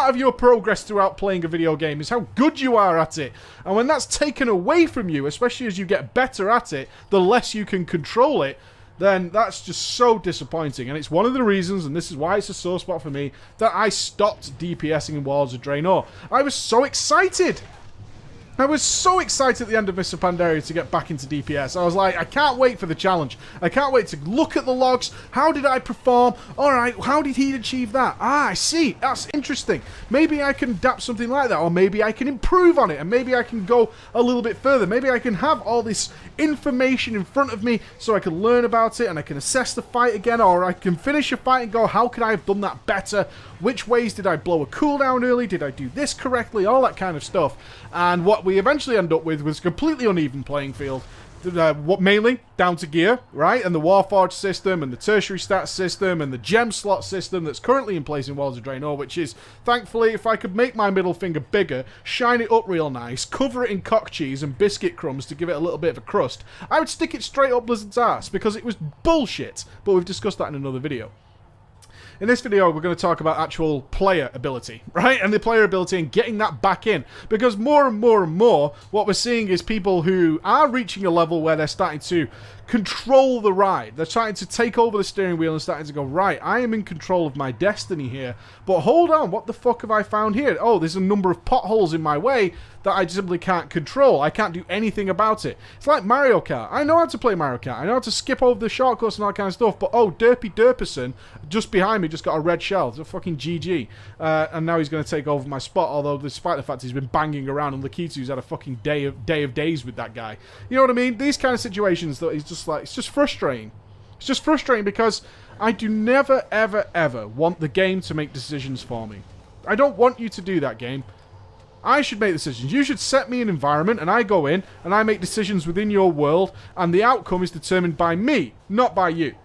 part of your progress throughout playing a video game is how good you are at it. And when that's taken away from you, especially as you get better at it, the less you can control it, then that's just so disappointing. And it's one of the reasons, and this is why it's a sore spot for me, that I stopped DPSing in Warlords of Draenor. I was so excited. I was so excited at the end of Mr. Pandaria to get back into DPS. I was like, I can't wait for the challenge. I can't wait to look at the logs. How did I perform? Alright, how did he achieve that? Ah, I see. That's interesting. Maybe I can adapt something like that, or maybe I can improve on it, and maybe I can go a little bit further. Maybe I can have all this information in front of me so I can learn about it and I can assess the fight again, or I can finish a fight and go, how could I have done that better? Which ways did I blow a cooldown early? Did I do this correctly? All that kind of stuff. And what we eventually end up with was a completely uneven playing field. Mainly down to gear, right? And the Warforged system and the tertiary stats system and the gem slot system that's currently in place in Warlords of Draenor, which is, thankfully, if I could make my middle finger bigger, shine it up real nice, cover it in cock cheese and biscuit crumbs to give it a little bit of a crust, I would stick it straight up Blizzard's ass because it was bullshit. But we've discussed that in another video. In this video, we're going to talk about actual player ability, right? And the player ability and getting that back in. Because more and more and more, what we're seeing is people who are reaching a level where they're starting to control the ride. They're trying to take over the steering wheel and starting to go, right, I am in control of my destiny here. But hold on, what the fuck have I found here? Oh, there's a number of potholes in my way that I simply can't control. I can't do anything about it. It's like Mario Kart. I know how to play Mario Kart. I know how to skip over the shortcuts and all that kind of stuff. But, oh, Derpy Derperson, just behind me, just got a red shell. It's a fucking GG. And now he's going to take over my spot, although despite the fact he's been banging around, and Lakitu's had a fucking day of days with that guy. You know what I mean? These kind of situations that he's just like, it's just frustrating. It's just frustrating because I do never, ever, ever want the game to make decisions for me. I don't want you to do that, game. I should make decisions. You should set me an environment and I go in and I make decisions within your world and the outcome is determined by me, not by you.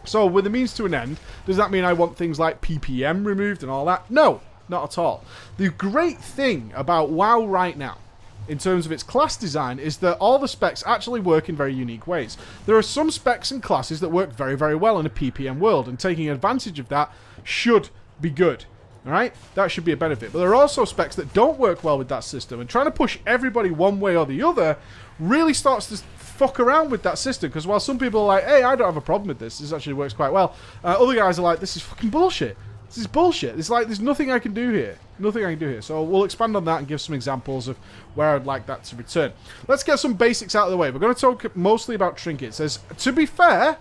So with a means to an end, does that mean I want things like PPM removed and all that? No, not at all. The great thing about WoW right now, in terms of its class design, is that all the specs actually work in very unique ways. There are some specs and classes that work very, very well in a PPM world, and taking advantage of that should be good. Alright? That should be a benefit. But there are also specs that don't work well with that system, and trying to push everybody one way or the other really starts to fuck around with that system, because while some people are like, hey, I don't have a problem with this actually works quite well, other guys are like, this is fucking bullshit. This is bullshit. It's like, there's nothing I can do here. Nothing I can do here. So we'll expand on that and give some examples of where I'd like that to return. Let's get some basics out of the way. We're going to talk mostly about trinkets. As, to be fair,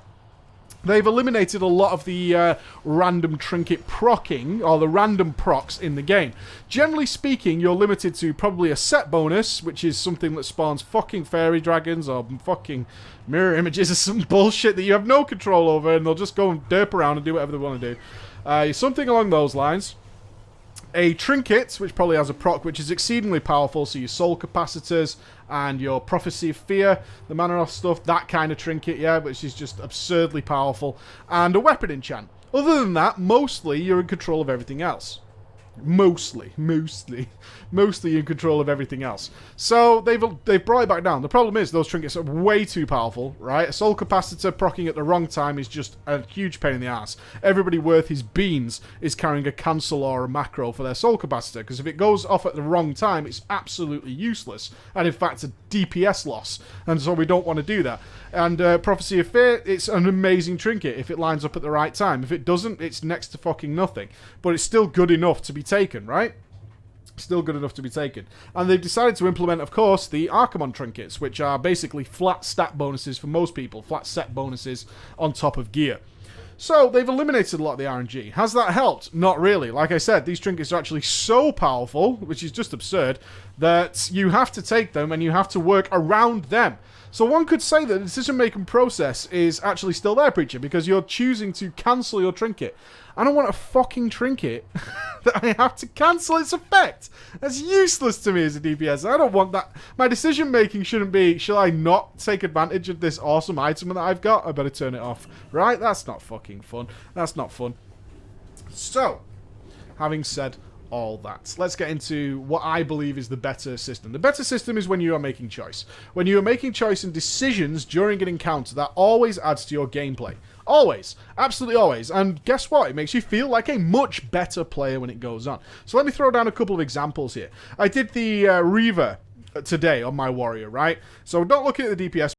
they've eliminated a lot of the random trinket procking, or the random procs in the game. Generally speaking, you're limited to probably a set bonus, which is something that spawns fucking fairy dragons or fucking mirror images or some bullshit that you have no control over, and they'll just go and derp around and do whatever they want to do. Something along those lines. A trinket, which probably has a proc, which is exceedingly powerful, so your soul capacitors and your prophecy of fear, the Manaroth stuff, that kind of trinket, yeah, which is just absurdly powerful, and a weapon enchant. Other than that, mostly you're in control of everything else. Mostly in control of everything else. So they've brought it back down. The problem is those trinkets are way too powerful, right? A soul capacitor procking at the wrong time is just a huge pain in the ass. Everybody worth his beans is carrying a cancel or a macro for their soul capacitor, because if it goes off at the wrong time, it's absolutely useless, and in fact a DPS loss, and so we don't want to do that. And Prophecy of Fear, it's an amazing trinket if it lines up at the right time. If it doesn't, it's next to fucking nothing. But it's still good enough to be taken, right? Still good enough to be taken. And they've decided to implement, of course, the Archimon trinkets, which are basically flat stat bonuses for most people, flat set bonuses on top of gear. So they've eliminated a lot of the RNG. Has that helped? Not really. Like I said, these trinkets are actually so powerful, which is just absurd, that you have to take them and you have to work around them. So one could say that the decision-making process is actually still there, Preacher, because you're choosing to cancel your trinket. I don't want a fucking trinket that I have to cancel its effect. That's useless to me as a DPS. I don't want that. My decision-making shouldn't be, shall I not take advantage of this awesome item that I've got? I better turn it off. Right? That's not fucking fun. That's not fun. So, having said all that, let's get into what I believe is the better system. The better system is when you are making choice. When you are making choice and decisions during an encounter, that always adds to your gameplay. Always. Absolutely always. And guess what? It makes you feel like a much better player when it goes on. So let me throw down a couple of examples here. I did the Reaver today on my warrior, right? So not looking at the DPS